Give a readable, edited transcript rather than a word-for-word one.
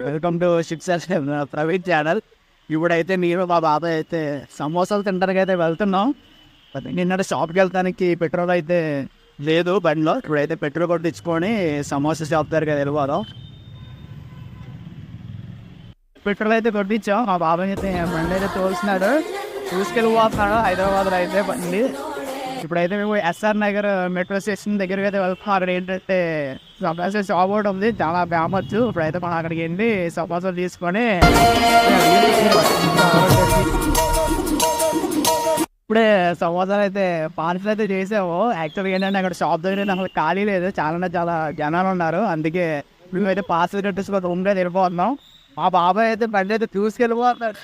Welcome to ships private channel. ఇప్పుడైతే మీరు మా బాబాయ్ అయితే సమోసాలు తినడానికి అయితే వెళ్తున్నాం. నిన్న షాప్కి వెళ్తానికి పెట్రోల్ అయితే లేదు బండిలో. ఇప్పుడైతే పెట్రోల్ కూడా తెచ్చుకొని సమోసా షాప్ దగ్గరికి వెళ్ళిపోదాం. పెట్రోల్ అయితే కొట్టించాం. మా బాబాయ్ అయితే బండి అయితే తోలుస్తున్నాడు, తీసుకెళ్ళిపోతున్నాడు హైదరాబాద్లో అయితే బండి. ఇప్పుడైతే మేము ఎస్ఆర్ నగర్ మెట్రో స్టేషన్ దగ్గరికి అయితే వెళ్తాం. అక్కడ ఏంటంటే సమోసా షాప్ ఒకటి ఉంది, చాలా ఫేమస్. ఇప్పుడైతే మనం అక్కడికి వెళ్ళి సమోసాలు తీసుకొని ఇప్పుడే సమోసాలు అయితే పార్సల్ అయితే చేసాము. యాక్చువల్గా ఏంటంటే అక్కడ షాప్ దగ్గర అసలు ఖాళీ లేదు, చాలా జనాలు ఉన్నారు. అందుకే మేమైతే పార్సల్ కట్టేసుకొని రూమ్ అయితే వెళ్ళిపోతున్నాం. మా బాబాయ్ అయితే బండి అయితే తీసుకెళ్ళిపోతున్నాడు.